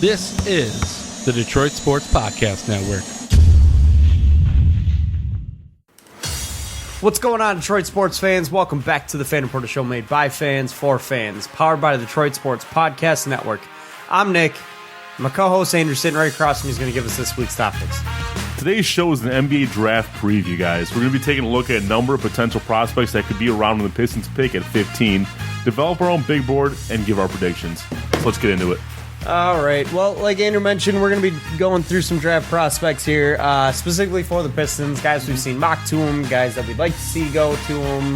This is the Detroit Sports Podcast Network. What's going on, Detroit sports fans? Welcome back to the Fan Reporter Show, made by fans for fans, powered by the Detroit Sports Podcast Network. I'm Nick. My co-host Andrew sitting right across from me is going to give us this week's topics. Today's show is an NBA draft preview, guys. We're going to be taking a look at a number of potential prospects that could be around when the Pistons pick at 15, develop our own big board, and give our predictions. So let's get into it. All right. Well, like Andrew mentioned, we're going to be going through some draft prospects here, specifically for the Pistons. Guys we've seen mock to them, guys that we'd like to see go to them,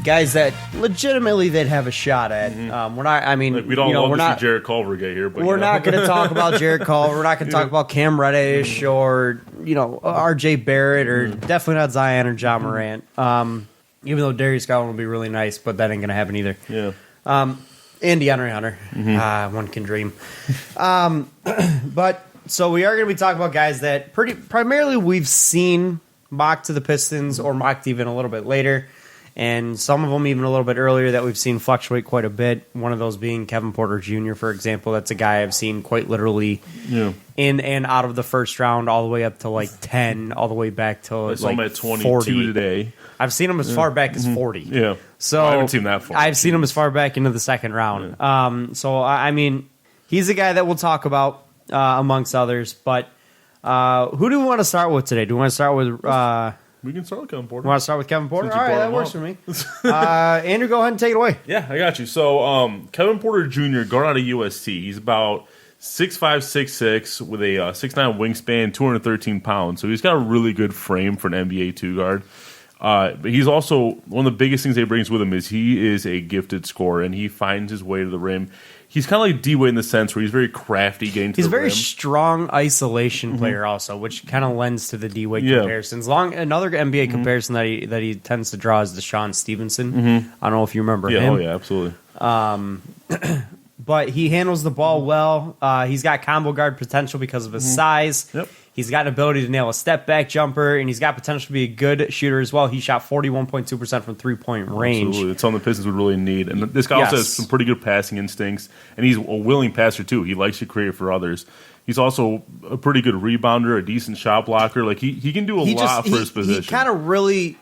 guys that legitimately they'd have a shot at. We're not. I mean, we don't we're love to not, see Jarrett Culver get here, but we're not going to talk about Jarrett Culver. We're not going to talk about Cam Reddish or R.J. Barrett or definitely not Zion or John Morant. Even though Darius Garland would be really nice, but that ain't going to happen either. Yeah. And DeAndre Hunter. One can dream. But so we are going to be talking about guys that primarily we've seen mocked to the Pistons or mocked even a little bit later, and some of them even a little bit earlier that we've seen fluctuate quite a bit. One of those being Kevin Porter Jr., for example. That's a guy I've seen quite literally in and out of the first round, all the way up to like 10, all the way back to I saw like him at 22 40 today. I've seen him as far back as 40. Yeah. So I haven't seen that far. I've seen him as far back into the second round. Yeah. So I mean, he's a guy that we'll talk about amongst others. But who do we want to start with today? Do we want to start with? We can start with Kevin Porter. Want to start with Kevin Porter? Since you All right, brought that him works for me. Andrew, go ahead and take it away. Yeah, I got you. So Kevin Porter Jr., guard out of USC. He's about 6'5", 6'6", with a 6'9" wingspan, 213 pounds. So he's got a really good frame for an NBA 2 guard. But he's also, one of the biggest things that he brings with him is he is a gifted scorer, and he finds his way to the rim. He's kind of like D-Wade in the sense where he's very crafty getting to He's the rim. a very strong isolation player also, which kind of lends to the D-Wade comparisons. Another NBA comparison that he tends to draw is Deshaun Stevenson. I don't know if you remember him. Oh, yeah, absolutely. But he handles the ball well. He's got combo guard potential because of his size. Yep. He's got an ability to nail a step-back jumper, and he's got potential to be a good shooter as well. He shot 41.2% from three-point range. Absolutely. It's something the Pistons would really need. And this guy also has some pretty good passing instincts, and he's a willing passer, too. He likes to create for others. He's also a pretty good rebounder, a decent shot blocker. Like, he can do a lot for his position. He kind of really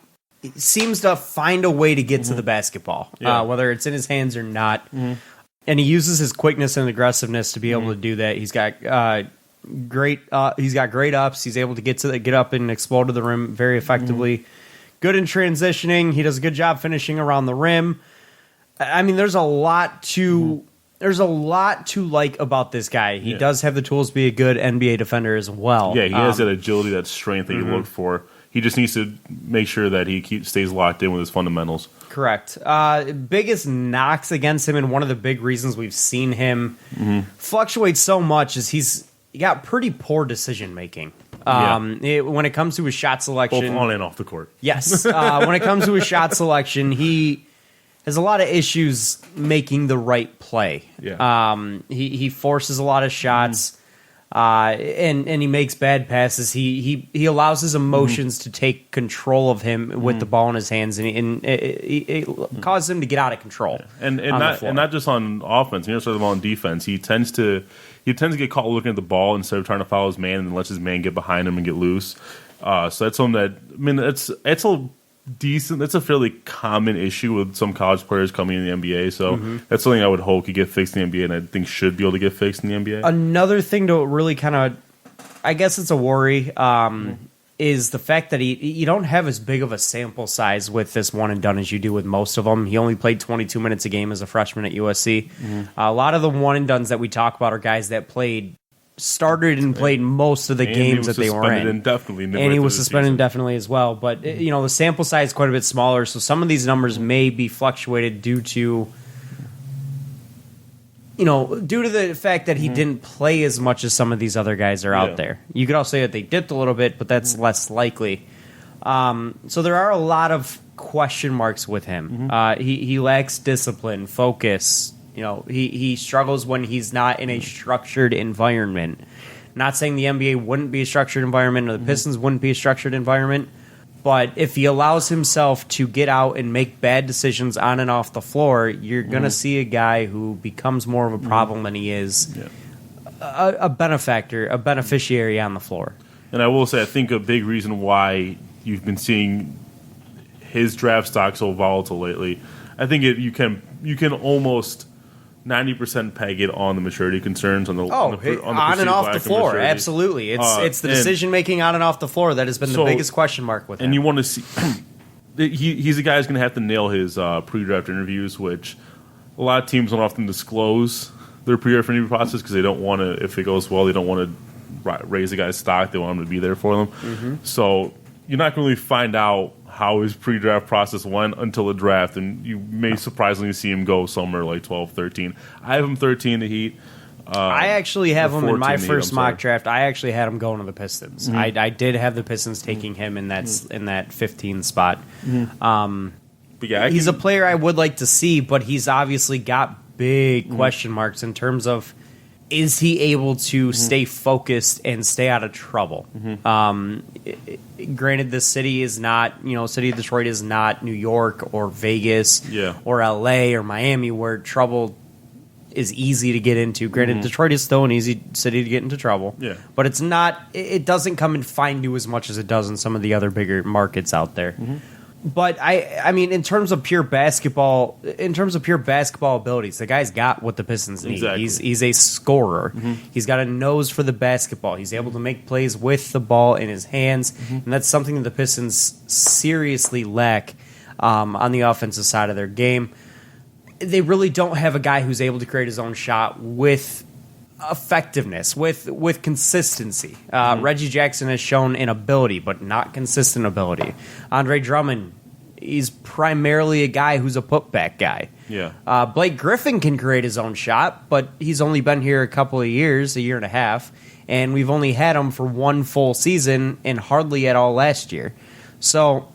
seems to find a way to get to the basketball, whether it's in his hands or not. And he uses his quickness and aggressiveness to be able to do that. He's got great ups. He's able to get up and explode to the rim very effectively. Good in transitioning. He does a good job finishing around the rim. I mean, there's a lot to like about this guy. He does have the tools to be a good NBA defender as well. Yeah, he has that agility, that strength that you look for. He just needs to make sure that he stays locked in with his fundamentals. Correct. Biggest knocks against him, and one of the big reasons we've seen him fluctuate so much is he's got pretty poor decision making. When it comes to his shot selection, Both on and off the court. Yes. When it comes to his shot selection, he has a lot of issues making the right play. Yeah. He forces a lot of shots. And he makes bad passes. He allows his emotions to take control of him with the ball in his hands, and it causes him to get out of control. And not just on offense. You know, sort of on defense, he tends to get caught looking at the ball instead of trying to follow his man, and then lets his man get behind him and get loose. So that's something that it's a fairly common issue with some college players coming in the NBA. So that's something I would hope could get fixed in the NBA, and I think should be able to get fixed in the NBA. Another thing to really kind of, I guess it's a worry, is the fact that you don't have as big of a sample size with this one and done as you do with most of them. He only played 22 minutes a game as a freshman at USC. A lot of the one and dones that we talk about are guys that started and played most of the games that they were in. And he was suspended indefinitely as well. But the sample size is quite a bit smaller, so some of these numbers may be fluctuated due to the fact that he didn't play as much as some of these other guys are out there. You could also say that they dipped a little bit, but that's less likely. So there are a lot of question marks with him. He lacks discipline, focus. He struggles when he's not in a structured environment. Not saying the NBA wouldn't be a structured environment or the Pistons wouldn't be a structured environment, but if he allows himself to get out and make bad decisions on and off the floor, you're going to see a guy who becomes more of a problem than he is a benefactor, a beneficiary on the floor. And I will say, I think a big reason why you've been seeing his draft stock so volatile lately, I think you can almost 90% peg it on the maturity concerns on the on and off the floor. maturity. Absolutely, it's the decision making on and off the floor that has been the biggest question mark with him. And you want to see he's a guy who's going to have to nail his pre-draft interviews, which a lot of teams don't often disclose their pre-draft interview process because they don't want to. If it goes well, they don't want to raise the guy's stock. They want him to be there for them. Mm-hmm. So you're not going to really find out how his pre-draft process went until the draft, and you may surprisingly see him go somewhere like 12, 13. I have him 13 the Heat. I actually have him in my first mock draft. I actually had him going to the Pistons. Mm-hmm. I did have the Pistons taking him in that 15 spot. Mm-hmm. But yeah, he's a player I would like to see, but he's obviously got big question marks in terms of, is he able to stay focused and stay out of trouble? Mm-hmm. Granted, this city is not, city of Detroit is not New York or Vegas or LA or Miami where trouble is easy to get into. Granted, Detroit is still an easy city to get into trouble. Yeah. But it's not, it doesn't come and find you as much as it does in some of the other bigger markets out there. Mm-hmm. But I mean, in terms of pure basketball abilities, the guy's got what the Pistons need. Exactly. He's a scorer. Mm-hmm. He's got a nose for the basketball. He's able to make plays with the ball in his hands, and that's something that the Pistons seriously lack on the offensive side of their game. They really don't have a guy who's able to create his own shot with effectiveness, with consistency. Reggie Jackson has shown an ability, but not consistent ability. Andre Drummond, he's primarily a guy who's a putback guy. Yeah. Blake Griffin can create his own shot, but he's only been here a couple of years, a year and a half, and we've only had him for one full season and hardly at all last year. So,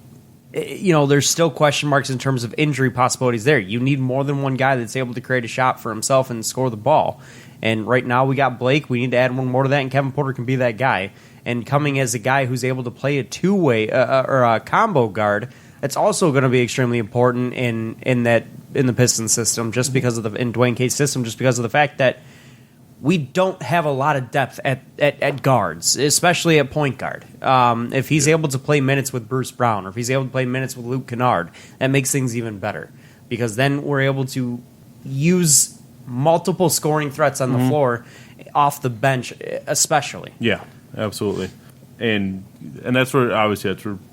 there's still question marks in terms of injury possibilities there. You need more than one guy that's able to create a shot for himself and score the ball. And right now we got Blake. We need to add one more to that, and Kevin Porter can be that guy. And coming as a guy who's able to play a two-way or a combo guard, that's also going to be extremely important in the Pistons system, just because of in Dwayne Cade's system, just because of the fact that we don't have a lot of depth at guards, especially at point guard. If he's able to play minutes with Bruce Brown, or if he's able to play minutes with Luke Kennard, that makes things even better, because then we're able to use multiple scoring threats on the floor off the bench, especially. Yeah, absolutely. And that's where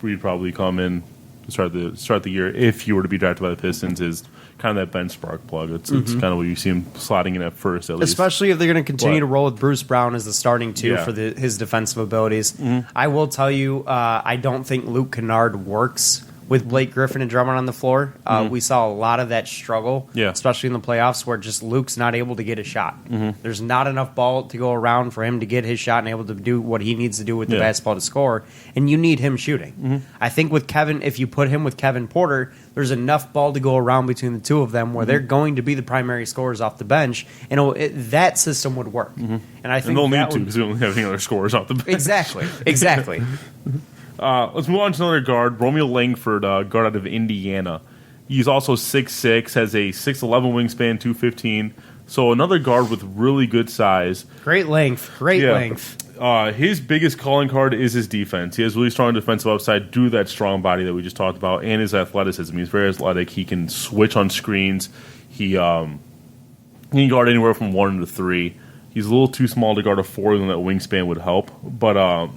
we'd probably come in to start the year if you were to be drafted by the Pistons, is kind of that bench spark plug. It's kind of what you see him slotting in at first, at least. Especially if they're going to continue to roll with Bruce Brown as the starting two for his defensive abilities. Mm-hmm. I will tell you, I don't think Luke Kennard works with Blake Griffin and Drummond on the floor. We saw a lot of that struggle, especially in the playoffs, where just Luke's not able to get a shot. Mm-hmm. There's not enough ball to go around for him to get his shot and able to do what he needs to do with the basketball to score, and you need him shooting. Mm-hmm. I think with Kevin, if you put him with Kevin Porter, there's enough ball to go around between the two of them where they're going to be the primary scorers off the bench, and that system would work. Mm-hmm. And I think they'll need to, because we don't have any other scorers off the bench. Exactly. Let's move on to another guard, Romeo Langford, guard out of Indiana. He's also 6'6", has a 6'11 wingspan, 215. So another guard with really good size. Great length. His biggest calling card is his defense. He has really strong defensive upside due to that strong body that we just talked about, and his athleticism. He's very athletic. He can switch on screens. He can guard anywhere from 1 to 3. He's a little too small to guard a 4, and that wingspan would help. But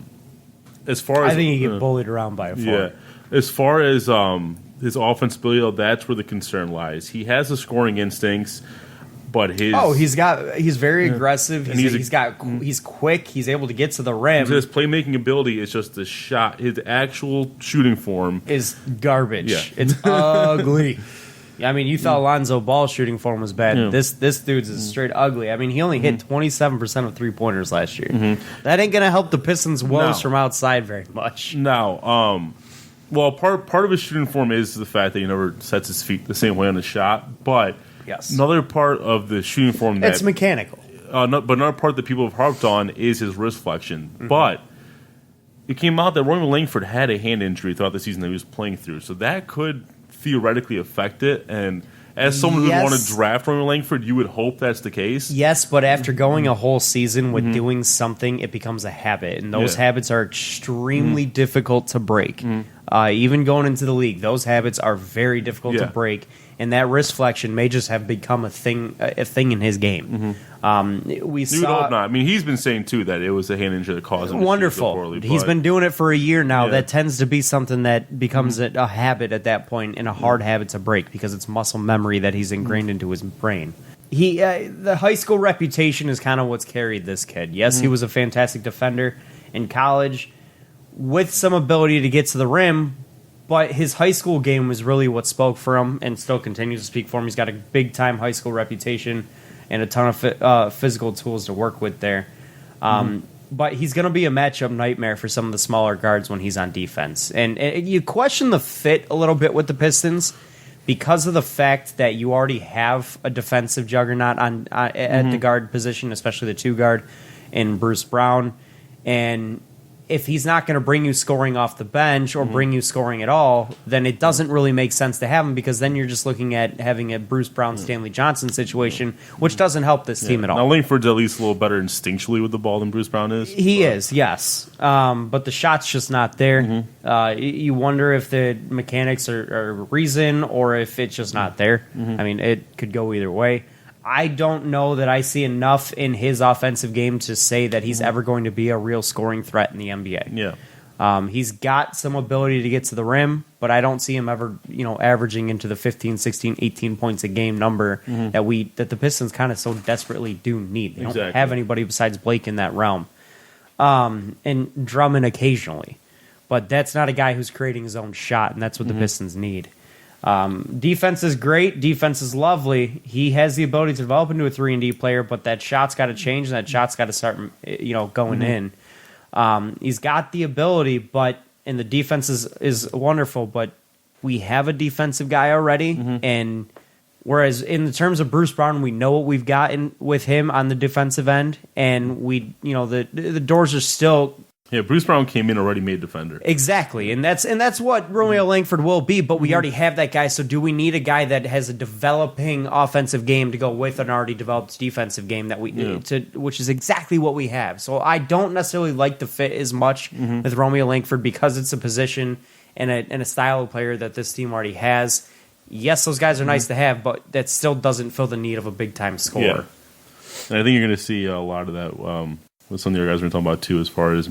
as far as I think he get bullied around by a 4. Yeah. As far as his offense ability, that's where the concern lies. He has the scoring instincts, but he's very aggressive. He's quick. He's able to get to the rim. His playmaking ability is just the shot. His actual shooting form is garbage. Yeah. It's ugly. I mean, you thought Lonzo Ball's shooting form was bad. Yeah. This dude's is straight ugly. I mean, he only hit 27% of three-pointers last year. Mm-hmm. That ain't going to help the Pistons' woes from outside very much. No. Well, part of his shooting form is the fact that he never sets his feet the same way on the shot. But another part of the shooting form it's mechanical. But another part that people have harped on is his wrist flexion. Mm-hmm. But it came out that Romeo Langford had a hand injury throughout the season that he was playing through. So that could theoretically affect it, and as someone who would want to draft Romeo Langford, you would hope that's the case. Yes, but after going a whole season with doing something, it becomes a habit, and those habits are extremely difficult to break. Even going into the league, those habits are very difficult to break, and that wrist flexion may just have become a thing in his game. You would hope not. I mean, he's been saying too that it was a hand injury that caused him to wonderful. so poorly, He's been doing it for a year now. Yeah. That tends to be something that becomes a habit at that point, and a hard habit to break because it's muscle memory that he's ingrained into his brain. The high school reputation is kind of what's carried this kid. Yes, he was a fantastic defender in college with some ability to get to the rim, but his high school game was really what spoke for him and still continues to speak for him. He's got a big-time high school reputation and a ton of physical tools to work with there. But he's going to be a matchup nightmare for some of the smaller guards when he's on defense. And you question the fit a little bit with the Pistons because of the fact that you already have a defensive juggernaut at the guard position, especially the 2 guard in Bruce Brown. And if he's not going to bring you scoring off the bench or bring you scoring at all, then it doesn't really make sense to have him because then you're just looking at having a Bruce Brown, Stanley Johnson situation, which doesn't help this team at all. Now, Langford's at least a little better instinctually with the ball than Bruce Brown is. He is, yes. But the shot's just not there. You wonder if the mechanics are a reason or if it's just not there. I mean, it could go either way. I don't know that I see enough in his offensive game to say that he's ever going to be a real scoring threat in the NBA. Yeah. He's got some ability to get to the rim, but I don't see him ever, averaging into the 15, 16, 18 points a game number that the Pistons kind of so desperately do need. They don't have anybody besides Blake in that realm. And Drummond occasionally. But that's not a guy who's creating his own shot, and that's what the Pistons need. Defense is great. Defense is lovely. He has the ability to develop into a 3-and-D player, but that shot's got to change, and that shot's got to start, going in. He's got the ability, and the defense is wonderful, but we have a defensive guy already, and whereas in the terms of Bruce Brown, we know what we've got with him on the defensive end, and the doors are still. Yeah, Bruce Brown came in already made defender. Exactly, and that's what Romeo Langford will be, but we already have that guy, so do we need a guy that has a developing offensive game to go with an already developed defensive game that which is exactly what we have. So I don't necessarily like the fit as much with Romeo Langford because it's a position and a style of player that this team already has. Yes, those guys are nice to have, but that still doesn't fill the need of a big-time scorer. Yeah. And I think you're going to see a lot of that with some of the other guys we're talking about too, as far as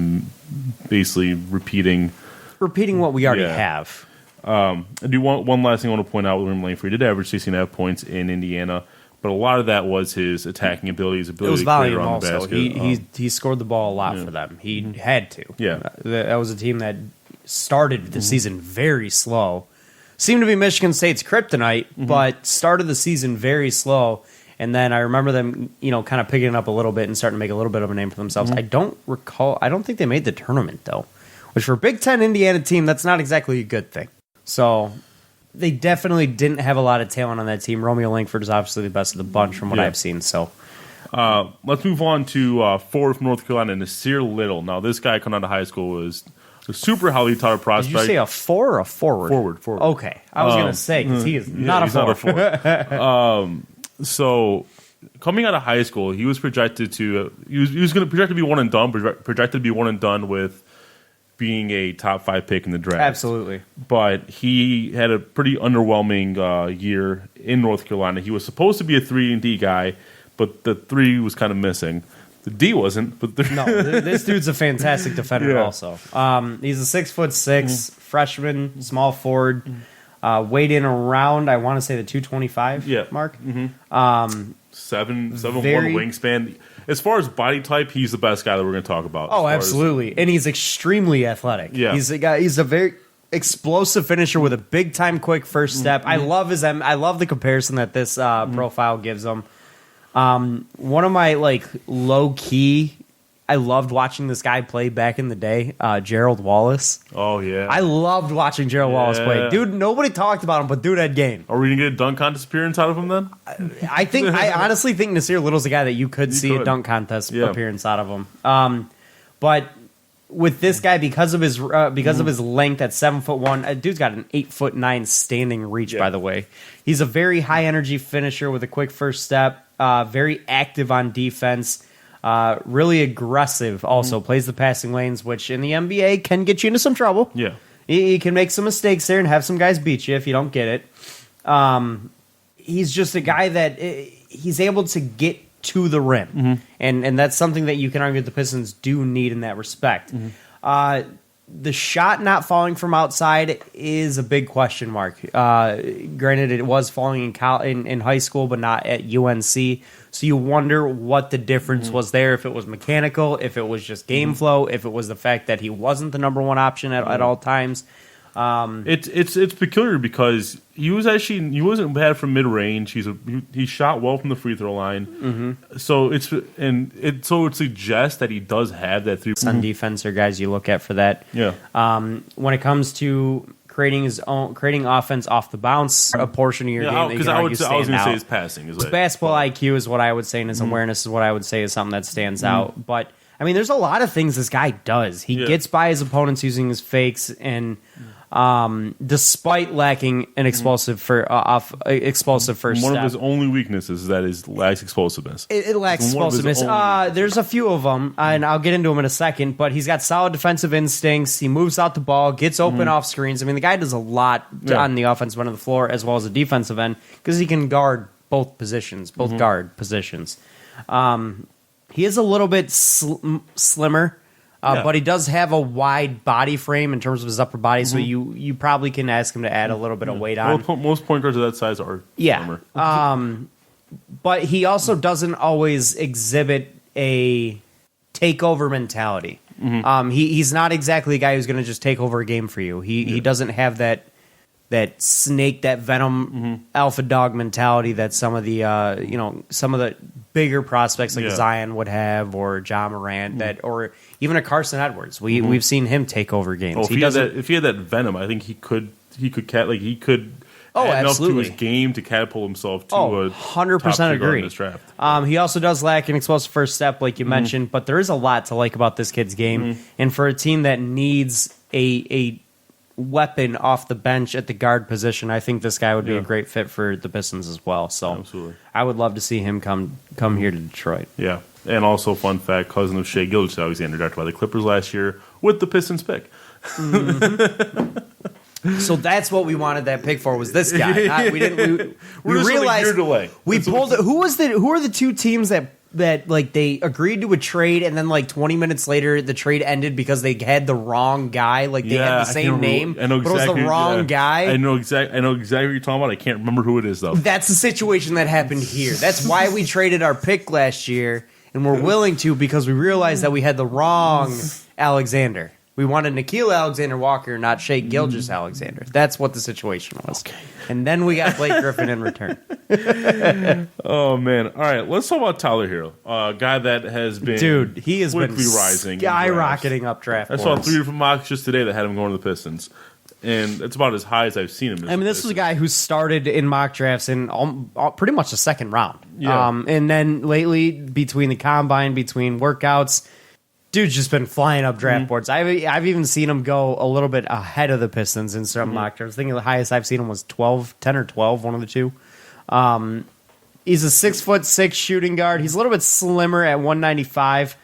basically repeating what we already have. I do one last thing I want to point out with Romeo Langford. He did average 16.5 points in Indiana, but a lot of that was his attacking ability, his ability it was to volume create around also. the basket. He scored the ball a lot for them. He had to. Yeah. That was a team that started the season very slow. Seemed to be Michigan State's kryptonite, but started the season very slow. And then I remember them, kind of picking it up a little bit and starting to make a little bit of a name for themselves. I don't think they made the tournament, though. Which for a Big Ten Indiana team, that's not exactly a good thing. So they definitely didn't have a lot of talent on that team. Romeo Langford is obviously the best of the bunch from what I've seen. So let's move on to forward from North Carolina, Nasir Little. Now, this guy coming out of high school was a super highly touted prospect. Did you say a 4 or a forward? Forward. Okay. I was going to say, because he is not a 4. Not a 4. So, coming out of high school, he was projected to be one and done. Projected to be one and done with being a top 5 pick in the draft. Absolutely. But he had a pretty underwhelming year in North Carolina. He was supposed to be a 3-and-D guy, but the 3 was kind of missing. The D wasn't, but this dude's a fantastic defender. Also, he's a 6'6" freshman, small forward. Weighed in around, I want to say the 225 mark. 7'1" wingspan. As far as body type, he's the best guy that we're going to talk about. Oh, absolutely, and he's extremely athletic. Yeah, he's a guy. He's a very explosive finisher with a big time, quick first step. I love I love the comparison that this profile gives him. One of my low key. I loved watching this guy play back in the day, Gerald Wallace. Oh, yeah. I loved watching Gerald Wallace play. Dude, nobody talked about him, but dude had game. Are we going to get a dunk contest appearance out of him then? I honestly think Nasir Little's a guy that you could see a dunk contest appearance out of him. But with this guy, because of his length at 7'1", dude's got an 8'9" standing reach. By the way, he's a very high energy finisher with a quick first step. Very active on defense. Really aggressive. Also plays the passing lanes, which in the NBA can get you into some trouble. Yeah, you can make some mistakes there and have some guys beat you if you don't get it. He's just a guy that he's able to get to the rim, and that's something that you can argue the Pistons do need in that respect. The shot not falling from outside is a big question mark. Granted, it was falling in high school, but not at UNC. So you wonder what the difference was there, if it was mechanical, if it was just game flow, if it was the fact that he wasn't the number one option at all times. It's peculiar because he wasn't bad from mid range. He shot well from the free throw line. So it suggests that he does have that three. On defense are guys you look at for that. Yeah. When it comes to creating offense off the bounce, a portion of your game because I was going to say his passing is basketball IQ is what I would say, and his awareness is what I would say is something that stands out. But I mean, there's a lot of things this guy does. He gets by his opponents using his fakes and. Despite lacking an explosive first one step. of his only weaknesses is that it lacks explosiveness. It lacks explosiveness. There's a few of them, and I'll get into them in a second, but he's got solid defensive instincts. He moves out the ball, gets open off screens. I mean, the guy does a lot on the offensive end of the floor as well as the defensive end because he can guard both positions, guard positions. He is a little bit slimmer. But he does have a wide body frame in terms of his upper body, so you probably can ask him to add a little bit of weight on. Most point guards of that size are slimmer. But he also doesn't always exhibit a takeover mentality. He's not exactly a guy who's going to just take over a game for you. He doesn't have that snake, that venom alpha dog mentality that some of the bigger prospects like Zion would have, or John Morant, or even a Carson Edwards. We've seen him take over games. If he had that venom, I think he could add enough to his game to catapult himself to a 100% agree. In this draft. He also does lack an explosive first step, like you mentioned, but there is a lot to like about this kid's game. And for a team that needs a weapon off the bench at the guard position, I think this guy would be a great fit for the Pistons as well. So absolutely. I would love to see him come here to Detroit. Yeah. And also, fun fact, cousin of Shea Gilgeous-Alexander, drafted by the Clippers last year with the Pistons pick. So that's what we wanted that pick for, was this guy. We realized delay. We pulled it. Who are the two teams that like they agreed to a trade and then like 20 minutes later the trade ended because they had the wrong guy, like they had the same name, but it was the wrong guy. I know exactly what you're talking about. I can't remember who it is though. That's the situation that happened here. That's why we traded our pick last year, and we're willing to because we realized that we had the wrong Alexander. We wanted Nickeil Alexander-Walker, not Shea Gilgeous-Alexander. That's what the situation was. Okay. And then we got Blake Griffin in return. Oh, man. All right, let's talk about Tyler Hero, a guy that has been he has been rising, skyrocketing up draft boards. I saw 3 different mocks just today that had him going to the Pistons. And it's about as high as I've seen him. I mean, this was a guy who started in mock drafts in pretty much the second round. Yeah. And then lately, between the combine, between workouts, dude's just been flying up draft boards. I've even seen him go a little bit ahead of the Pistons in some mock drafts. I think the highest I've seen him was 10 or 12, one of the two. He's a 6'6" shooting guard. He's a little bit slimmer at 195.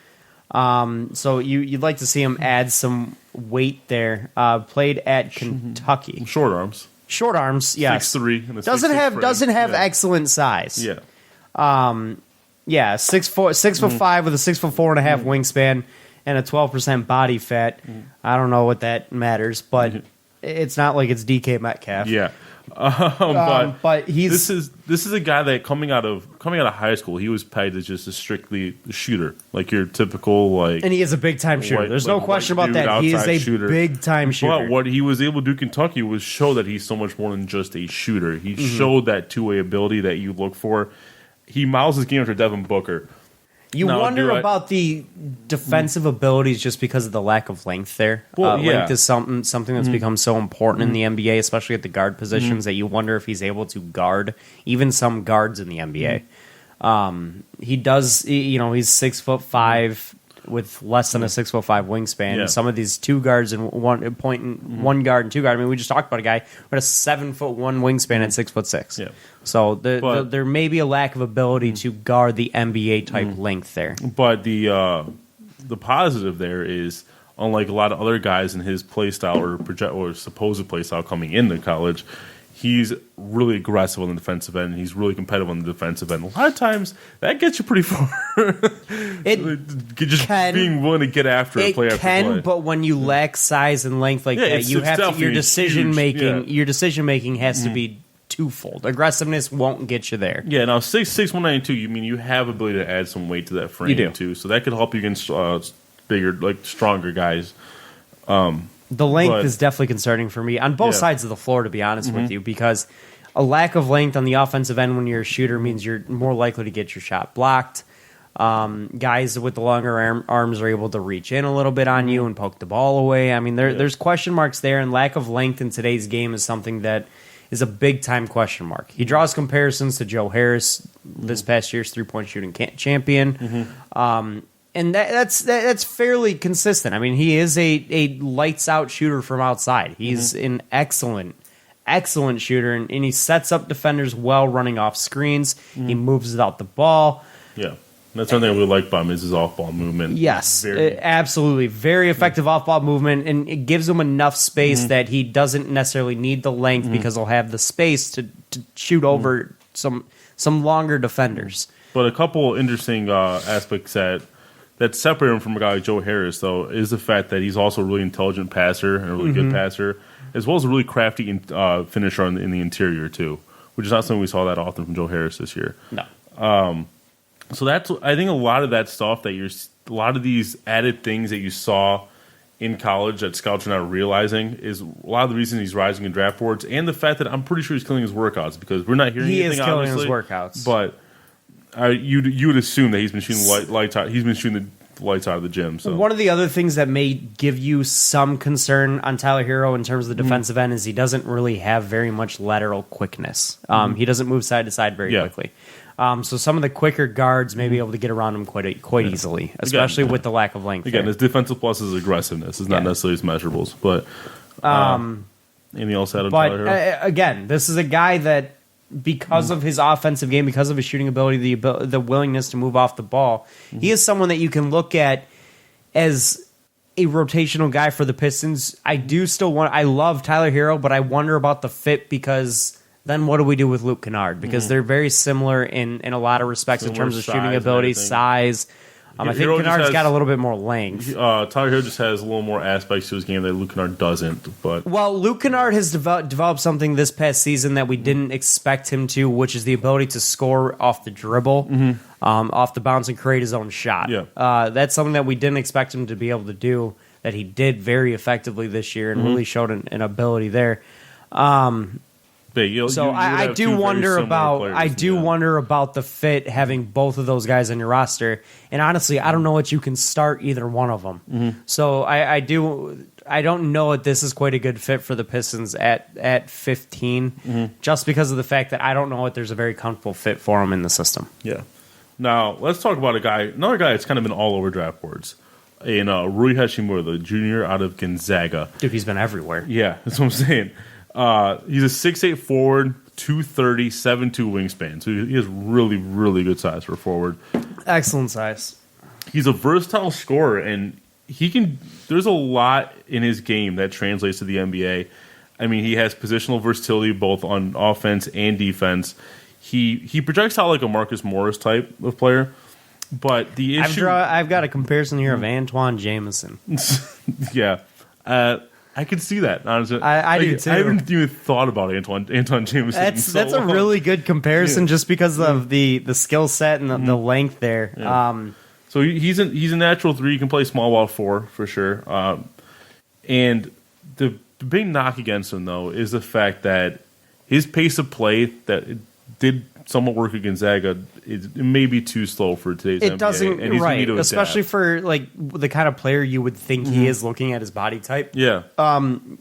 So you'd like to see him add some weight there. Played at Kentucky. Short arms. Short arms, yes. 6'3" and a doesn't have excellent size. Yeah. 6'5" with a 6'4.5" wingspan and a 12% body fat. I don't know what that matters, but it's not like it's DK Metcalf. Yeah. But this is a guy that coming out of high school, he was pegged as just strictly a shooter, like your typical and he is a big time shooter. There's no question about that. He is a big time shooter. But what he was able to do in Kentucky was show that he's so much more than just a shooter. He showed that 2-way ability that you look for. He models his game after Devin Booker. You wonder about the defensive abilities just because of the lack of length there. Length is something that's become so important in the NBA, especially at the guard positions, that you wonder if he's able to guard even some guards in the NBA. He does, he's 6'5", with less than a 6'5" wingspan. Yeah. Some of these 2 guards and 1 point, 1 guard and 2 guard. I mean, we just talked about a guy with a 7'1" wingspan at 6'6". Yeah. So there may be a lack of ability to guard the NBA type length there. But the positive there is, unlike a lot of other guys in his play style or supposed play style coming into college, he's really aggressive on the defensive end. And he's really competitive on the defensive end. A lot of times, that gets you pretty far. Being willing to get after it, play after play. But when you lack size and length like that, you have to, your decision making. Your decision making has to be twofold. Aggressiveness won't get you there. Yeah, now 6'6", 192, you have ability to add some weight to that frame, you do. too. So that could help you against bigger, stronger guys. The length is definitely concerning for me on both sides of the floor, to be honest with you, because a lack of length on the offensive end when you're a shooter means you're more likely to get your shot blocked. Guys with the longer arms are able to reach in a little bit on you and poke the ball away. I mean, there's question marks there, and lack of length in today's game is something that is a big-time question mark. He draws comparisons to Joe Harris, this past year's three-point shooting champion. And that's fairly consistent. I mean, he is a lights-out shooter from outside. He's an excellent shooter, and he sets up defenders well running off screens. He moves without the ball. Yeah. That's one thing we like about him is his off-ball movement. Yes, absolutely. Very effective off-ball movement, and it gives him enough space that he doesn't necessarily need the length because he'll have the space to shoot over some longer defenders. But a couple interesting aspects that separate him from a guy like Joe Harris, though, is the fact that he's also a really intelligent passer and a really good passer, as well as a really crafty finisher in the interior, too, which is not something we saw that often from Joe Harris this year. No. So I think a lot of that stuff a lot of these added things that you saw in college that scouts are not realizing is a lot of the reason he's rising in draft boards, and the fact that I'm pretty sure he's killing his workouts, because we're not hearing anything. He is killing obviously, his workouts, but you would assume that he's been shooting lights out. He's been shooting the lights out of the gym. So one of the other things that may give you some concern on Tyler Hero in terms of the defensive end is he doesn't really have very much lateral quickness. He doesn't move side to side very quickly. So some of the quicker guards may be able to get around him quite easily, especially with the lack of length. Again, his defensive plus is aggressiveness. It's not necessarily his measurables. But anything else out of Tyler Hero? Again, this is a guy that, because of his offensive game, because of his shooting ability, the willingness to move off the ball, he is someone that you can look at as a rotational guy for the Pistons. I love Tyler Hero, but I wonder about the fit, because then what do we do with Luke Kennard? Because they're very similar in a lot of respects in terms of shooting ability, size. I think Kennard's got a little bit more length. Tyler Hero just has a little more aspects to his game that Luke Kennard doesn't. But Luke Kennard has developed something this past season that we didn't expect him to, which is the ability to score off the dribble, off the bounce, and create his own shot. Yeah. That's something that we didn't expect him to be able to do, that he did very effectively this year and really showed an ability there. I do wonder about the fit, having both of those guys on your roster, and honestly, I don't know what you can start either one of them. So I don't know that this is quite a good fit for the Pistons at 15, just because of the fact that I don't know that there's a very comfortable fit for him in the system. Yeah. Now let's talk about another guy that's kind of been all over draft boards, in Rui Hachimura, the junior out of Gonzaga. Dude, he's been everywhere. Yeah, that's what I'm saying. He's a 6'8" forward, 230, 7'2" wingspan. So he has really, really good size for a forward. Excellent size. He's a versatile scorer, and there's a lot in his game that translates to the NBA. I mean, he has positional versatility both on offense and defense. He projects out like a Marcus Morris type of player. But the issue... I've got a comparison here of Antoine Jameson. Yeah. I could see that, honestly. I do too. I haven't even thought about Antoine Jameson. That's a really good comparison, just because of the skill set and the length there. Yeah. So he's a natural 3. He can play small ball 4 for sure. And the big knock against him, though, is the fact that his pace of play that it did somewhat work at Gonzaga, it may be too slow for today's NBA. It doesn't, and he's gonna need to especially adapt. for like the kind of player you would think he is looking at his body type. Yeah.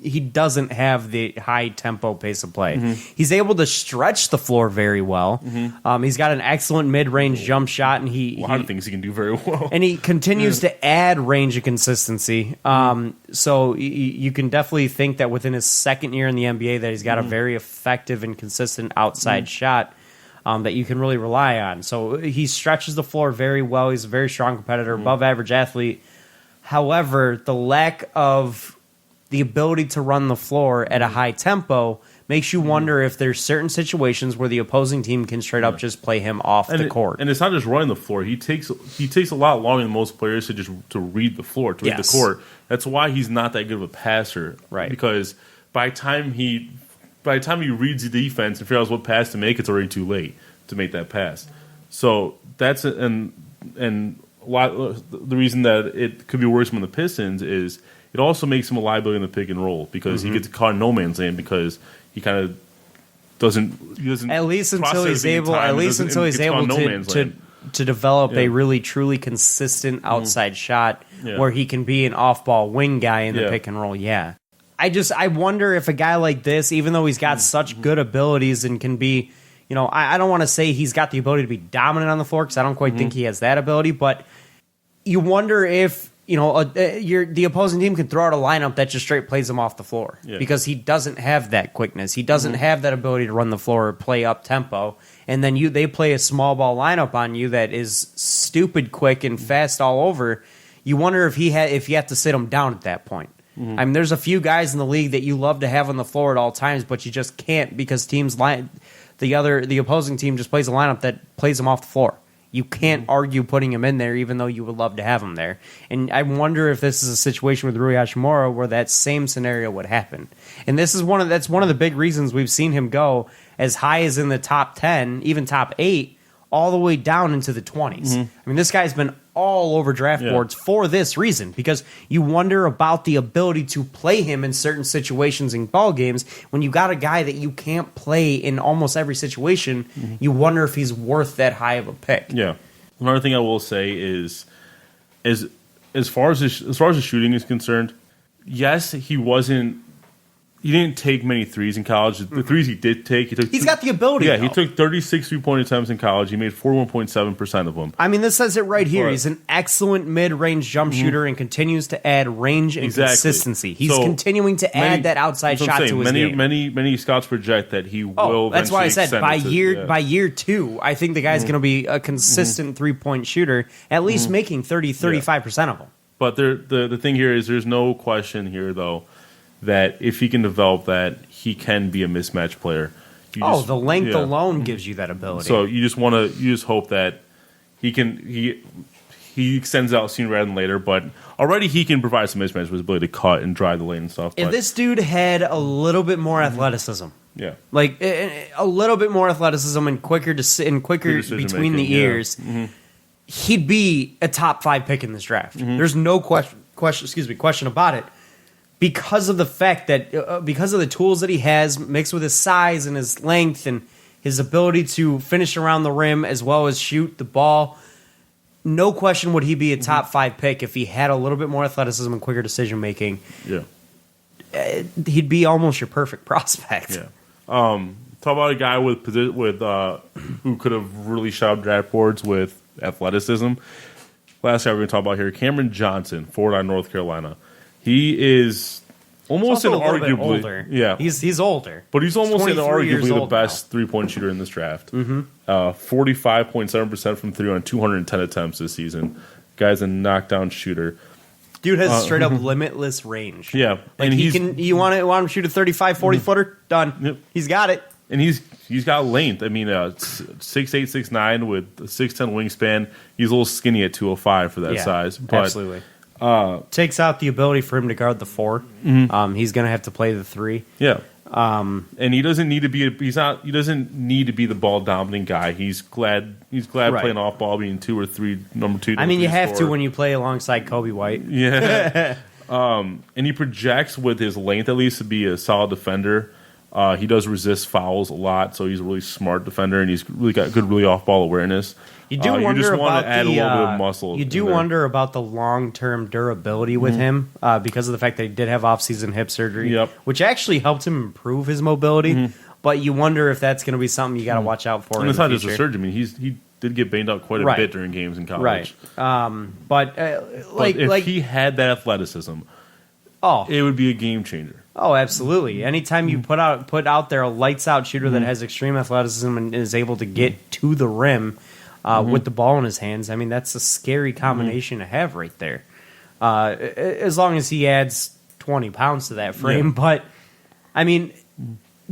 He doesn't have the high tempo pace of play. He's able to stretch the floor very well. He's got an excellent mid range jump shot, and A lot of things he can do very well. and he continues to add range and consistency. So you can definitely think that within his second year in the NBA, that he's got a very effective and consistent outside shot. That you can really rely on. So he stretches the floor very well. He's a very strong competitor, above average athlete. However, the lack of the ability to run the floor at a high tempo makes you wonder if there's certain situations where the opposing team can straight up just play him off the court. And it's not just running the floor. He takes a lot longer than most players to read the floor, to read the court. That's why he's not that good of a passer. Right. Because by the time he reads the defense and figures out what pass to make, it's already too late to make that pass. So that's and a lot the reason that it could be worse from the Pistons is it also makes him a liability in the pick and roll because he gets caught in no man's land because he kind of doesn't at least until he's able to develop a really truly consistent outside shot where he can be an off ball wing guy in the pick and roll. I wonder if a guy like this, even though he's got such good abilities and can be, I don't want to say he's got the ability to be dominant on the floor because I don't quite think he has that ability, but you wonder if, the opposing team can throw out a lineup that just straight plays him off the floor because he doesn't have that quickness. He doesn't have that ability to run the floor or play up tempo. And then they play a small ball lineup on you that is stupid quick and fast all over. You wonder if you have to sit him down at that point. I mean, there's a few guys in the league that you love to have on the floor at all times, but you just can't because the opposing team just plays a lineup that plays them off the floor. You can't argue putting him in there, even though you would love to have him there. And I wonder if this is a situation with Rui Hachimura where that same scenario would happen. And that's one of the big reasons we've seen him go as high as in the top 10, even top 8, all the way down into the 20s. I mean, this guy's been all over draft boards for this reason, because you wonder about the ability to play him in certain situations in ball games. When you got a guy that you can't play in almost every situation, you wonder if he's worth that high of a pick. Yeah. Another thing I will say is as far as the shooting is concerned, yes, he didn't take many threes in college. The threes he did take, he's got the ability. Yeah, though. he took 36 3-point attempts in college. He made 41.7% of them. I mean, this says it right here. He's an excellent mid-range jump shooter and continues to add range and consistency. He's continuing to add that outside shot to his game. Many scouts project that he will. That's why I said by year 2, I think the guy's going to be a consistent 3-point shooter, at least making 35% of them. But the thing here is there's no question here, though, that if he can develop that, he can be a mismatch player. The length alone gives you that ability. So you just hope that he extends out sooner rather than later. But already he can provide some mismatch with his ability to cut and drive the lane and stuff. If this dude had a little bit more athleticism, like a little bit more athleticism and quicker between the ears, he'd be a top 5 pick in this draft. There's no question about it. Because of the fact that, because of the tools that he has, mixed with his size and his length and his ability to finish around the rim as well as shoot the ball, no question would he be a top 5 pick if he had a little bit more athleticism and quicker decision making. Yeah, he'd be almost your perfect prospect. Yeah. Talk about a guy with who could have really shot up draft boards with athleticism. Last guy we're going to talk about here, Cameron Johnson, forward out of North Carolina. He is almost inarguably older. Yeah, he's older, but he's almost inarguably the best 3-point shooter in this draft. 45.7% from 3 on 210 attempts this season. Guy's a knockdown shooter. Dude has straight up limitless range. Yeah, and you want him to shoot a 35, 40 footer? Done. Yep. He's got it. And he's got length. I mean, 6'8", 6'9", with a 6'10" wingspan. He's a little skinny at 205 for that size. But, absolutely. Takes out the ability for him to guard the 4. He's going to have to play the 3. Yeah. And he doesn't need to be he doesn't need to be the ball dominant guy. He's glad playing off ball, being 2 or 3 number 2. I mean, you have to when you play alongside Kobe White. Yeah. And he projects with his length at least to be a solid defender. He does resist fouls a lot, so he's a really smart defender, and he's really got good, really off-ball awareness. You do wonder just want about to add a little bit of muscle. You do wonder about the long-term durability with him because of the fact that he did have off-season hip surgery, which actually helped him improve his mobility. But you wonder if that's going to be something you got to watch out for. And it's not just a surgery. I mean, he did get banged up quite a bit during games in college. Right. But if he had that athleticism, it would be a game changer. Oh, absolutely. Anytime you put out there a lights-out shooter that has extreme athleticism and is able to get to the rim with the ball in his hands, I mean, that's a scary combination to have right there. As long as he adds 20 pounds to that frame. Yeah. But, I mean,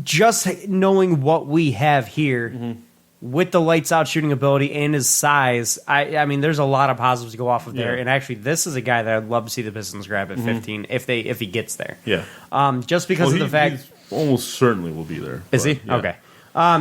just knowing what we have here with the lights-out shooting ability and his size, I mean, there's a lot of positives to go off of there. And actually, this is a guy that I'd love to see the Pistons grab at 15 if he gets there. Yeah. Just because of the fact... He almost certainly will be there. Is he? Yeah. Okay.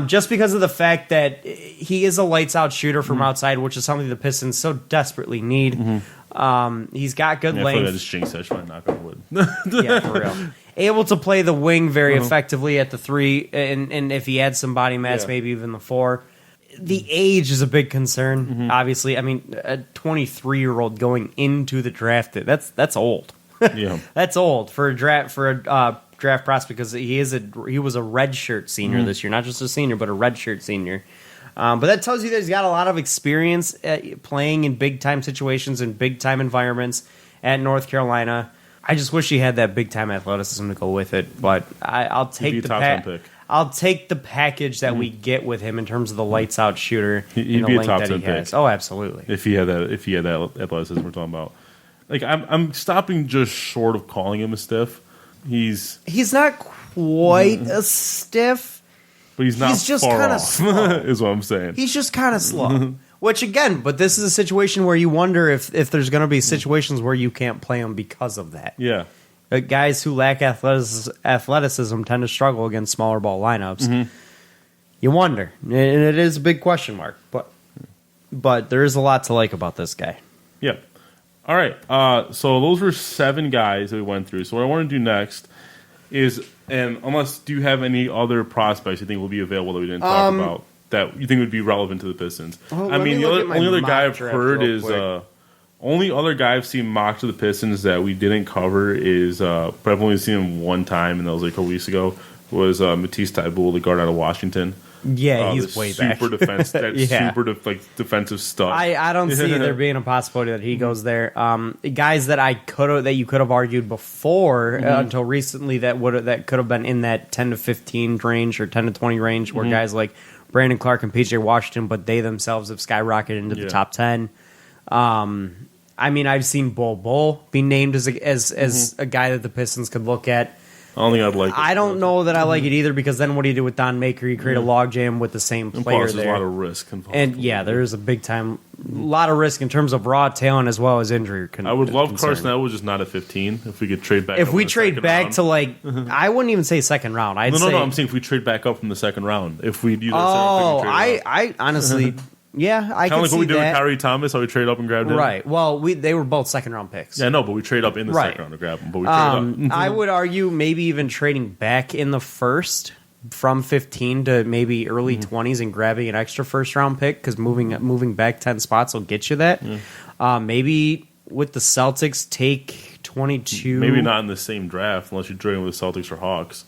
Just because of the fact that he is a lights-out shooter from outside, which is something the Pistons so desperately need. He's got good length. I feel like I just jinxed that. I should knock on wood. Yeah, for real. Able to play the wing very effectively at the 3, and if he adds some body mass, maybe even the 4. The age is a big concern, obviously. I mean, a 23-year-old going into the draft, that's old. Yeah. That's old for a draft prospect because he was a redshirt senior this year, not just a senior, but a redshirt senior. But that tells you that he's got a lot of experience playing in big-time situations and big-time environments at North Carolina. I just wish he had that big-time athleticism to go with it, but I'll take I'll take the package that we get with him in terms of the lights-out shooter. He'd be a top 10 pick. Oh, absolutely. If he had that athleticism we're talking about. Like I'm stopping just short of calling him a stiff. He's not quite a stiff, but he's just kind of slow. Is what I'm saying. He's just kind of slow. Which again, but this is a situation where you wonder if there's going to be situations where you can't play him because of that. Yeah. Guys who lack athleticism tend to struggle against smaller ball lineups. You wonder, and it is a big question mark. But there is a lot to like about this guy. Yeah. All right. So those were 7 guys that we went through. So what I want to do next is, and unless do you have any other prospects you think will be available that we didn't talk about that you think would be relevant to the Pistons? Well, I mean, the only other guy I've heard is only other guy I've seen mocked to the Pistons that we didn't cover is, but I've only seen him one time, and that was like a couple weeks ago, was Matisse Thybulle, the guard out of Washington. Yeah, he's way back. Super defensive stud. I don't see there being a possibility that he goes there. Guys that you could have argued before until recently that could have been in that 10 to 15 range or 10 to 20 range, where guys like Brandon Clark and PJ Washington, but they themselves have skyrocketed into the top 10. I mean, I've seen Bull be named as a guy that the Pistons could look at. I don't think I'd like it. I don't know that I like it either, because then what do you do with Don Maker? You create a logjam with the same player there. There's a lot of risk involved. And yeah, there is a lot of risk in terms of raw talent as well as injury. I would love Carson Edwards, just not at 15. If we could trade back. If we trade back to I wouldn't even say second round. No. I'm saying if we trade back up from the second round, if we do that. I honestly. Yeah, I can see that. Kind of like what we did with Kyrie Thomas, how we trade up and grabbed him. Right. Well, they were both second-round picks. Yeah, no, but we trade up in the second round to grab him. But we trade up. I would argue maybe even trading back in the first from 15 to maybe early 20s and grabbing an extra first-round pick, because moving back 10 spots will get you that. Maybe with the Celtics, take 22. Maybe not in the same draft unless you're trading with the Celtics or Hawks.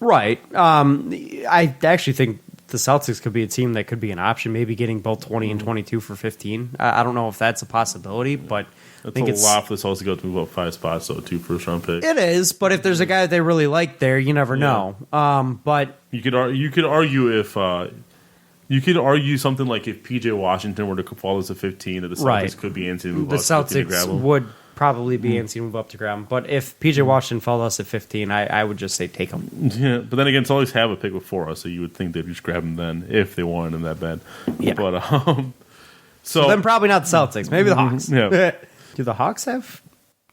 Right. I actually think the Celtics could be a team that could be an option, maybe getting both 20 and 22 for 15. I don't know if that's a possibility, but I think it's a lot for the Celtics to go to move up 5 spots, so 2 first-round picks. It is, but if there's a guy that they really like there, you never know. But you could argue if you could argue something like if PJ Washington were to fall as a 15, that the Celtics could be antsy to move up. The Celtics would probably be antsy to move up to grab him. But if PJ Washington fell us at 15, I would just say take him. Yeah, but then again, Celtics have a pick before us, so you would think they'd just grab him then if they wanted him that bad. Yeah. But so then probably not the Celtics. Maybe the Hawks. Yeah. Do the Hawks have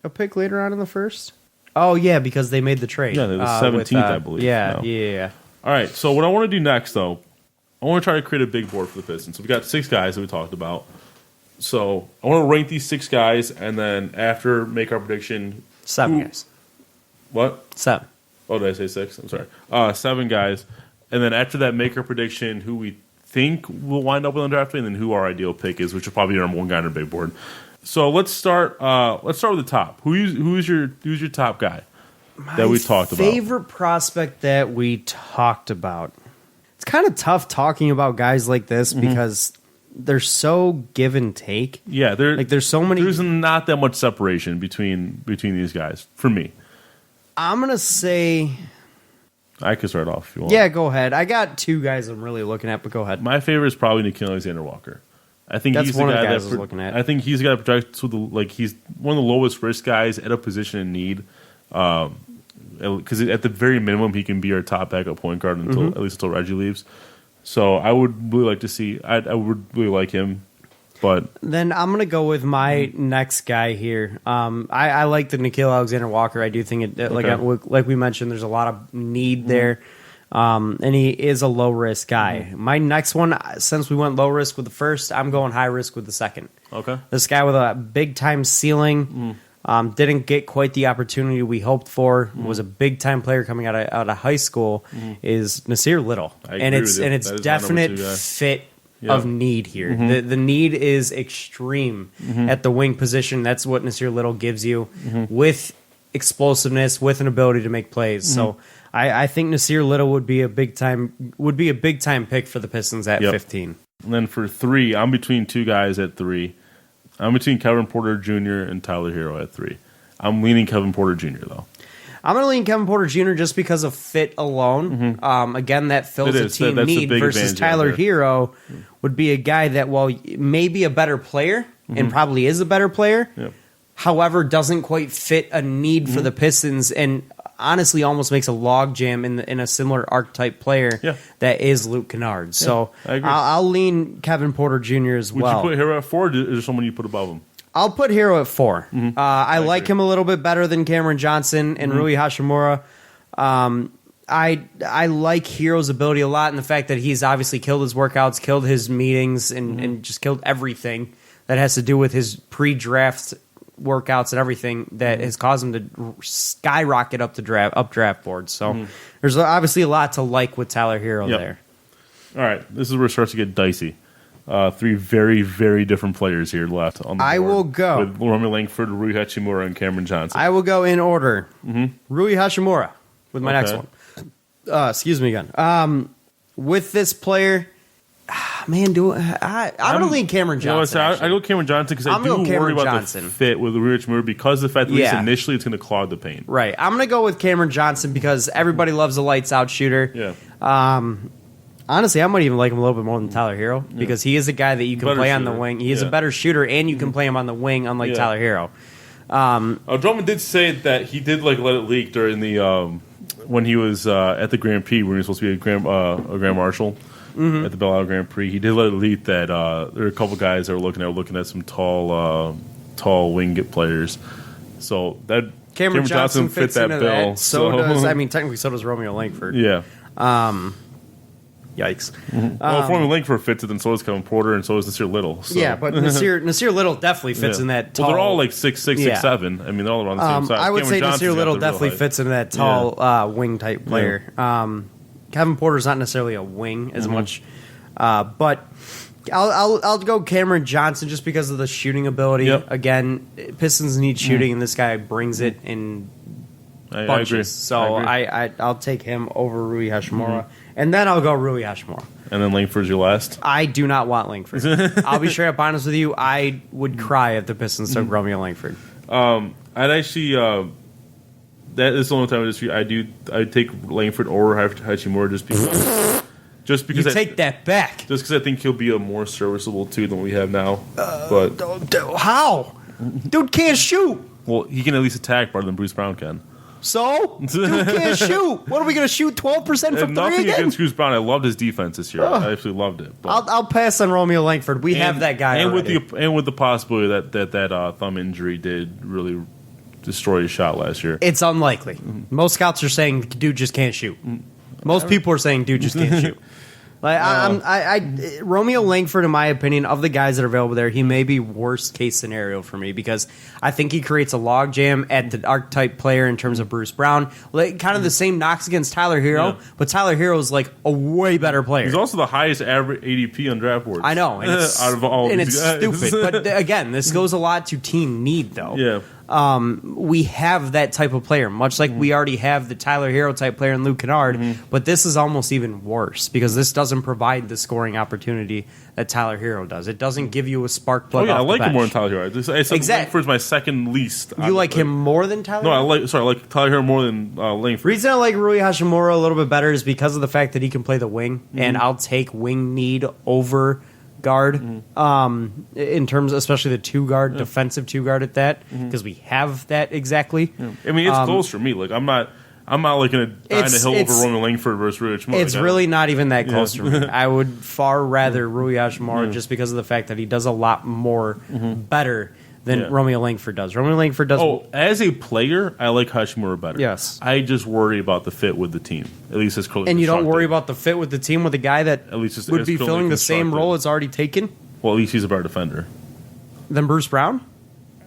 a pick later on in the first? Oh yeah, because they made the trade. Yeah, they're the 17th, I believe. Yeah. All right. So what I want to do next, though, I want to try to create a big board for the Pistons. So we got 6 guys that we talked about. So I want to rank these 6 guys, and then after make our prediction. 7 guys. What? 7. Oh, did I say 6? I'm sorry. 7 guys. And then after that, make our prediction who we think will wind up with the draft, and then who our ideal pick is, which will probably be our one guy on our big board. So let's start. Let's start with the top. Who's your top guy that we talked about? Favorite prospect that we talked about. It's kind of tough talking about guys like this because they're so give and take. Yeah, there's so many. There's not that much separation between these guys for me. I'm gonna say. I could start off if you want. Yeah, go ahead. I got 2 guys I'm really looking at, but go ahead. My favorite is probably Nickeil Alexander-Walker. I think That's he's one the of guy the guys that I was looking at. I think he's the guy that projects with he's one of the lowest risk guys at a position in need. Because at the very minimum, he can be our top backup point guard until at least until Reggie leaves. So I would really like to see. I would really like him. But then I'm gonna go with my next guy here. I like the Nickeil Alexander-Walker. I do think it like we mentioned, there's a lot of need there, and he is a low risk guy. My next one, since we went low risk with the first, I'm going high risk with the second. Okay, this guy with a big time ceiling. Didn't get quite the opportunity we hoped for. Was a big time player coming out of high school. Is Nasir Little, and it's definite fit. Of need here. The need is extreme at the wing position. That's what Nasir Little gives you with explosiveness, with an ability to make plays. So I think Nasir Little would be a big time pick for the Pistons at 15. And then for 3, I'm between 2 guys at 3. I'm between Kevin Porter Jr. and Tyler Hero at 3. I'm leaning Kevin Porter Jr. though. I'm going to lean Kevin Porter Jr. just because of fit alone. Again, that fills a team need versus Tyler Hero would be a guy that, while maybe a better player and probably is a better player, however, doesn't quite fit a need for the Pistons and honestly almost makes a logjam in a similar archetype player that is Luke Kennard. So I'll lean Kevin Porter Jr. as well. Would you put Hero at 4 or is there someone you put above him? I'll put Hero at 4. I like him a little bit better than Cameron Johnson and Rui Hachimura. I like Hero's ability a lot, and the fact that he's obviously killed his workouts, killed his meetings, and just killed everything that has to do with his pre-draft workouts and everything that has caused him to skyrocket up draft boards. So there's obviously a lot to like with Tyler Hero there. All right, this is where it starts to get dicey. 3 very, very different players here left on the board. I will go with Romeo Langford, Rui Hachimura, and Cameron Johnson. I will go in order. Rui Hachimura with my next one. Excuse me again. With this player, man, I'm going to lean Cameron Johnson. I go Cameron Johnson because I do worry about the fit with Rui Hachimura because of the fact that at least initially it's going to clog the paint. Right. I'm going to go with Cameron Johnson because everybody loves a lights out shooter. Yeah. Honestly, I might even like him a little bit more than Tyler Hero because he is a guy that you can play on the wing. He is a better shooter, and you can play him on the wing, unlike Tyler Hero. Drummond did say that he did let it leak during the when he was at the Grand Prix when he was supposed to be a Grand Marshal at the Belle Isle Grand Prix. He did let it leak that there were a couple guys that were looking at some tall wing players. So that Cameron Johnson fit that bill. That. So does technically so does Romeo Langford. Yeah. Yikes. Well, if Romeo Langford fits it, then so does Kevin Porter, and so does Nasir Little. So. Yeah, but Nasir Little definitely fits in that tall... Well, they're all like 6'6", 6'7". I mean, they're all around the same size. I would say Nasir Little definitely fits into that tall wing-type player. Kevin Porter's not necessarily a wing as much, but I'll go Cameron Johnson just because of the shooting ability. Again, Pistons need shooting, and this guy brings it in bunches. I agree. So I'll take him over Rui Hachimura. And then I'll go Rui Hachimura. And then Langford's your last? I do not want Langford. I'll be straight up honest with you. I would cry if the Pistons took Romeo Langford. I'd actually... that is the only time I'd take Langford or Hachimura just because... You take that back. Just because I think he'll be a more serviceable 2 than we have now. But how? Dude can't shoot. Well, he can at least attack better than Bruce Brown can. So? Dude can't shoot. What are we going to shoot 12% from 3 nothing again? against Bruce Brown. I loved his defense this year. I actually loved it. I'll pass on Romeo Langford. We have that guy already. With the possibility that thumb injury did really destroy his shot last year. It's unlikely. Most scouts are saying dude just can't shoot. Most people are saying dude just can't shoot. Like Romeo Langford, in my opinion, of the guys that are available there, he may be worst case scenario for me because I think he creates a logjam at the archetype player in terms of Bruce Brown. Like, kind of the same knocks against Tyler Hero, but Tyler Hero is like a way better player. He's also the highest average ADP on draft boards. I know, and it's, out of all and these it's guys. stupid. But again, this goes a lot to team need, though. Yeah. We have that type of player, much like we already have the Tyler Hero type player in Luke Kennard, but this is almost even worse because this doesn't provide the scoring opportunity that Tyler Hero does. It doesn't give you a spark plug. I off like the him more than bench. Tyler Hero. I said Langford's my second least. You like him more than Tyler? No, Hero? I like Tyler Hero more than Langford. Reason I like Rui Hashimura a little bit better is because of the fact that he can play the wing, and I'll take wing need over guard, in terms, especially the two guard, defensive two guard at that, because we have that exactly. I mean, it's close for me. Like I'm not like going to die on the hill over Roman Langford versus Rui Hashimura. It's really not even that close for me. I would far rather Rui Hashimura just because of the fact that he does a lot more better than Romeo Langford does. Romeo Langford does. Oh, as a player, I like Hashimura better. Yes. I just worry about the fit with the team. At least as close. And you don't worry about the fit with the team with a guy that at least would be filling the same role it's already taken? Well, at least he's a better defender Than Bruce Brown?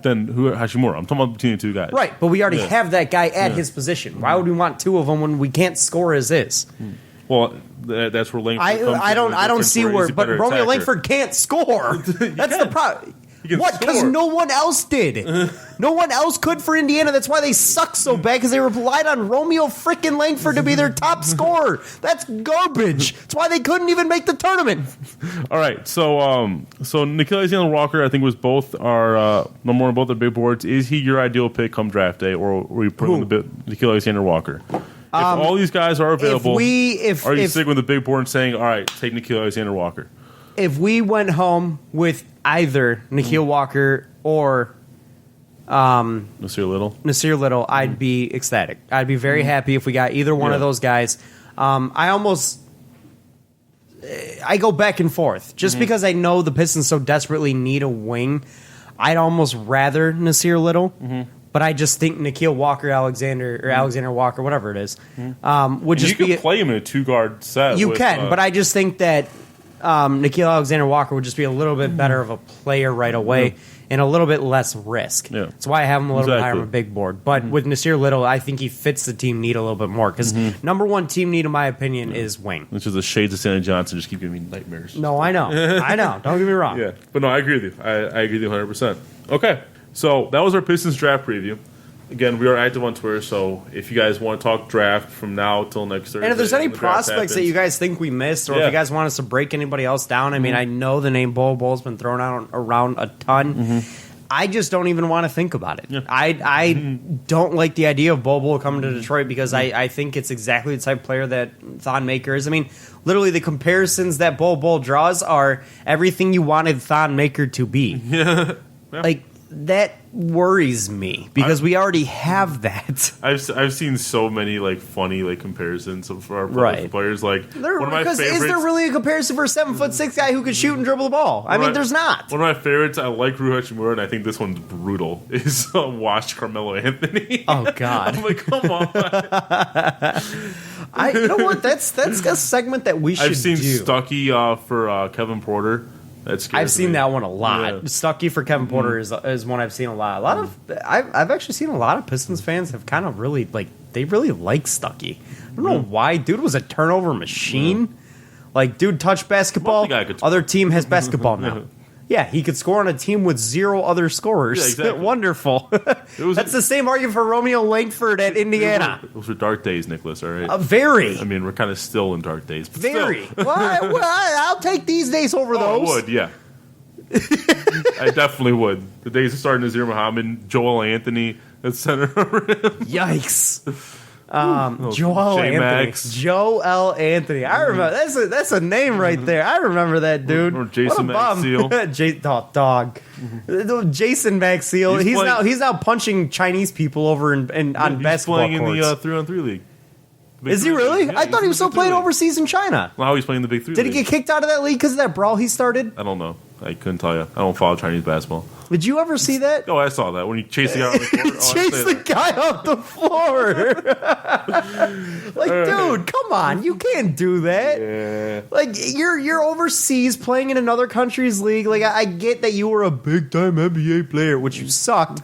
than Hashimura. I'm talking about between the two guys. Right, but we already have that guy at his position. Why would we want two of them when we can't score as is? Well, that's where Langford comes I don't see where, but Romeo Langford can't score. That's the problem. What? Because no one else did. No one else could for Indiana. That's why they suck so bad, because they relied on Romeo frickin' Langford to be their top scorer. That's garbage. That's why they couldn't even make the tournament. All right, so Nickeil Alexander-Walker, I think, was both our number one on both the big boards. Is he your ideal pick come draft day, or are we putting Nickeil Alexander-Walker? If all these guys are available, are you sticking with the big board and saying, all right, take Nickeil Alexander-Walker? If we went home with either Nickeil Walker or Nasir Little, I'd be ecstatic. I'd be very happy if we got either one of those guys. I go back and forth just because I know the Pistons so desperately need a wing. I'd almost rather Nasir Little, but I just think Nickeil Walker Alexander or Alexander Walker, whatever it is, would just you could play him in a 2-guard set. You can, but I just think that Nickeil Alexander-Walker would just be a little bit better of a player right away and a little bit less risk. Yeah. That's why I have him a little bit higher on a big board. But with Nasir Little, I think he fits the team need a little bit more because number one team need, in my opinion, is wing. Which is the shades of Santa Johnson just keep giving me nightmares. No, I know. I know. Don't get me wrong. Yeah, but no, I agree with you. I agree with you 100%. Okay, so that was our Pistons draft preview. Again, we are active on Twitter, so if you guys want to talk draft from now till next Thursday. And if there's any prospects that you guys think we missed, or if you guys want us to break anybody else down, I mean, I know the name Bol Bol's been thrown out around a ton. I just don't even want to think about it. I don't like the idea of Bol Bol coming to Detroit because I think it's exactly the type of player that Thon Maker is. I mean, literally the comparisons that Bol Bol draws are everything you wanted Thon Maker to be. Like, that worries me because we already have that. I've seen so many like funny like comparisons for our players. Like one of my favorites. Is there really a comparison for a 7'6" guy who could shoot and dribble the ball? I mean, there's not. One of my favorites. I like Rui Hashimura, and I think this one's brutal. Is watch Carmelo Anthony. Oh God! I'm like, come on. You know what? That's a segment that we should. I've seen do. Stuckey for Kevin Porter. I've seen that one a lot. Stuckey for Kevin Porter is one I've seen a lot. I've actually seen a lot of Pistons fans have kind of really like Stuckey. I don't know why. Dude was a turnover machine. Like, dude touched basketball. Other team has basketball now. Yeah, he could score on a team with 0 other scorers. Yeah, exactly. Wonderful. That's the same argument for Romeo Langford at Indiana. Those were dark days, Nicholas, all right? Very. I mean, we're kind of still in dark days. But very. Well, I'll take these days over those. I would, yeah. I definitely would. The days of starting Nazir Muhammad, Joel Anthony at center. Yikes. Joel Anthony. I remember that's a name right there. I remember that dude. Or Jason Maxiel. Jason Maxiel. He's now punching Chinese people over on basketball courts. He's playing in the 3-on-3 league. Is he really? Yeah, I thought he was still playing overseas in China. Well, he's playing the Big 3 Did he get kicked out of that league because of that brawl he started? I don't know. I couldn't tell you. I don't follow Chinese basketball. Did you ever see that? Oh, I saw that when he chased the guy on the court. Chase the guy off the floor. Dude, come on. You can't do that. Yeah. Like, you're overseas playing in another country's league. Like, I get that you were a big-time NBA player, which you sucked.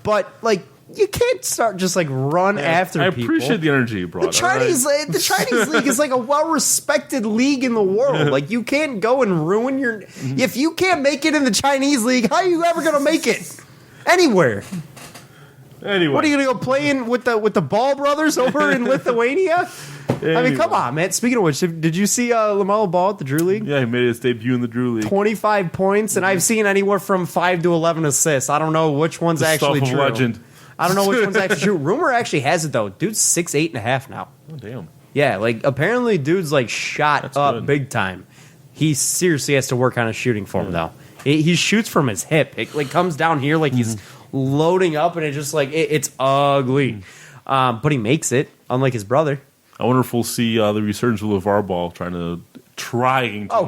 But, like, you can't start just, like, run after people. I appreciate the energy you brought. The Chinese league is like a well-respected league in the world. Like, you can't go and ruin your... If you can't make it in the Chinese league, how are you ever going to make it anywhere? Anyway. What are you going to go play in with the Ball brothers over in Lithuania? Anyway. I mean, come on, man. Speaking of which, did you see LaMelo Ball at the Drew League? Yeah, he made his debut in the Drew League. 25 points, and I've seen anywhere from 5 to 11 assists. I don't know which one's actually true. Legend. I don't know which one's actually true. Rumor actually has it, though. Dude's 6'8.5" now. Oh, damn. Yeah, like, apparently dude's, like, shot That's up good. big time. He seriously has to work on his shooting form, though. He shoots from his hip. It, like, comes down here like he's loading up, and it just, like, it's ugly. But he makes it, unlike his brother. I wonder if we'll see the resurgence of LeVar Ball trying to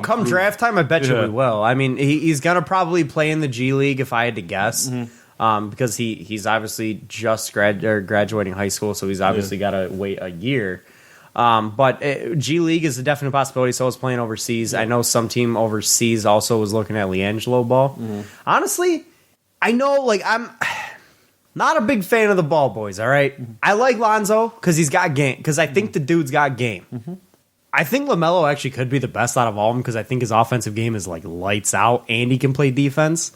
come draft time, I bet you we will. I mean, he's going to probably play in the G League, if I had to guess. Because he's obviously just graduating high school, so he's obviously got to wait a year. But G League is a definite possibility, so is playing overseas. I know some team overseas also was looking at LiAngelo Ball. Honestly, I know, like, I'm not a big fan of the Ball boys, all right? I like Lonzo because he's got game, because I think the dude's got game. I think LaMelo actually could be the best out of all of them because I think his offensive game is, like, lights out, and he can play defense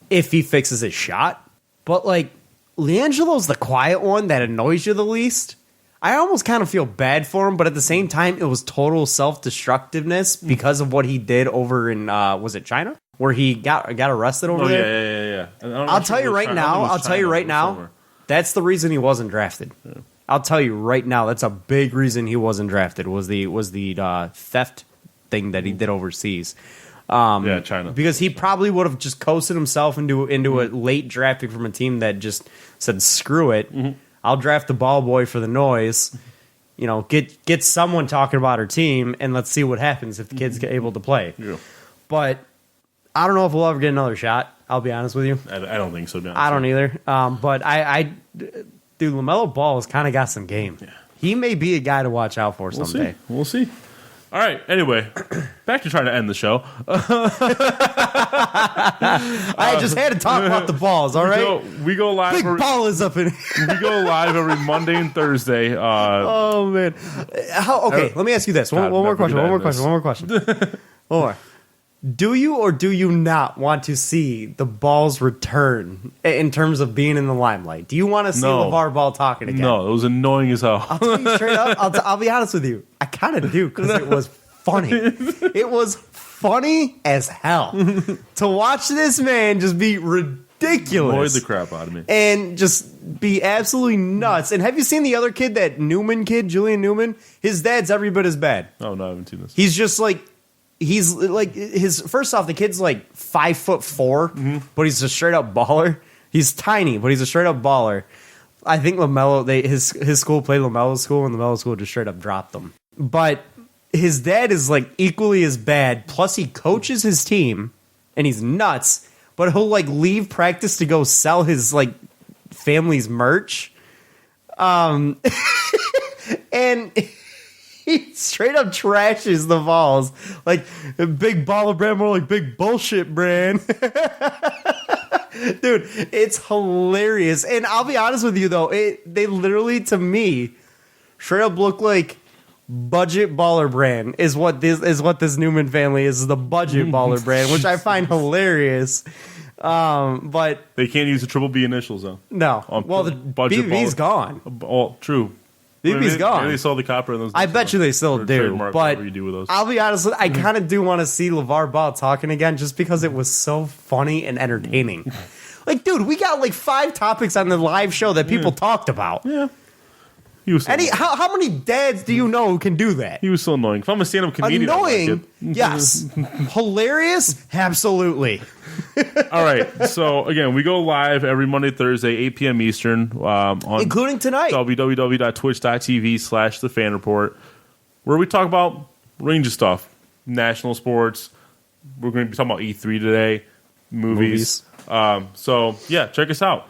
if he fixes his shot. But, like, LiAngelo's the quiet one that annoys you the least. I almost kind of feel bad for him, but at the same time, it was total self-destructiveness because of what he did over in, was it China? Where he got arrested over there? Yeah. I'll tell you right now, that's the reason he wasn't drafted. Yeah. I'll tell you right now, that's a big reason he wasn't drafted, was the theft thing that he did overseas. China. Because he probably would have just coasted himself into a late draft pick from a team that just said, screw it. I'll draft the ball boy for the noise. You know, get someone talking about our team, and let's see what happens if the kid's able to play. Yeah. But I don't know if we'll ever get another shot. I'll be honest with you. I don't think so. I don't either. But dude, LaMelo Ball has kind of got some game. Yeah. He may be a guy to watch out for someday. We'll see. All right. Anyway, back to trying to end the show. I just had to talk about the balls. All right, we go live. Big ball is up in here. We go live every Monday and Thursday. Oh man. Okay, let me ask you this. One more question. One more. Do you or do you not want to see the Balls return in terms of being in the limelight? Do you want to see LeVar Ball talking again? No, it was annoying as hell. I'll tell you straight up. I'll be honest with you. I kind of do because it was funny. It was funny as hell to watch this man just be ridiculous. Annoyed the crap out of me. And just be absolutely nuts. And have you seen the other kid, that Newman kid, Julian Newman? His dad's every bit as bad. Oh, no, I haven't seen this. He's just like... He's like first off, the kid's like 5'4", but he's a straight up baller. He's tiny, but he's a straight up baller. I think LaMelo, his school played LaMelo's school, and LaMelo's school just straight up dropped them. But his dad is like equally as bad. Plus, he coaches his team, and he's nuts. But he'll like leave practice to go sell his like family's merch, and. He straight up trashes the Vols. Like, big baller brand, more like big bullshit brand. Dude, it's hilarious. And I'll be honest with you, though. They literally, to me, straight up look like budget baller brand is what this Newman family is the budget baller brand, which I find hilarious. But they can't use the triple B initials, though. No. Well, the BB's gone. Oh, true. BB's gone. Maybe they sold the copper in those. I bet you they still do. But you do with those. I'll be honest, I kind of do want to see LeVar Ball talking again just because it was so funny and entertaining. Like, dude, we got like 5 topics on the live show that people talked about. Yeah. He was so how many dads do you know who can do that? He was so annoying. If I'm a stand-up comedian, annoying, yes. Hilarious, absolutely. All right. So again, we go live every Monday, Thursday, 8 p.m. Eastern, including tonight. www.twitch.tv/The Fan Report, where we talk about range of stuff, national sports. We're going to be talking about E3 today, movies. So yeah, check us out.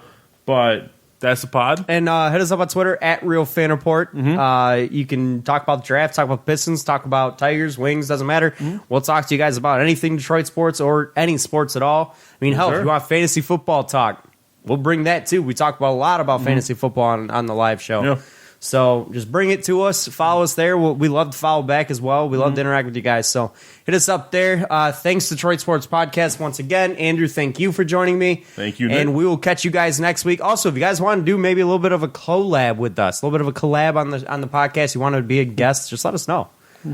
But that's the pod. And hit us up on Twitter at RealFanReport. You can talk about the draft, talk about Pistons, talk about Tigers, Wings, doesn't matter. We'll talk to you guys about anything Detroit sports or any sports at all. I mean, hell, if you want fantasy football talk, we'll bring that too. We talk about a lot about fantasy football on the live show. Yeah. So just bring it to us. Follow us there. We love to follow back as well. We love to interact with you guys. So hit us up there. Thanks to Detroit Sports Podcast once again. Andrew, thank you for joining me. Thank you, Nick. And we will catch you guys next week. Also, if you guys want to do maybe a little bit of a collab with us, a little bit of a collab on the podcast, you want to be a guest, just let us know.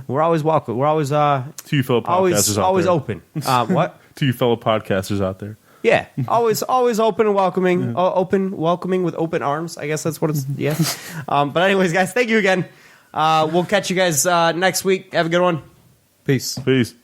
We're always welcome. We're always to you fellow podcasters always out there. open. What? To you fellow podcasters out there. Yeah, always open and welcoming. Welcoming with open arms. I guess that's what it's. Yeah. But anyways, guys, thank you again. We'll catch you guys next week. Have a good one. Peace. Peace.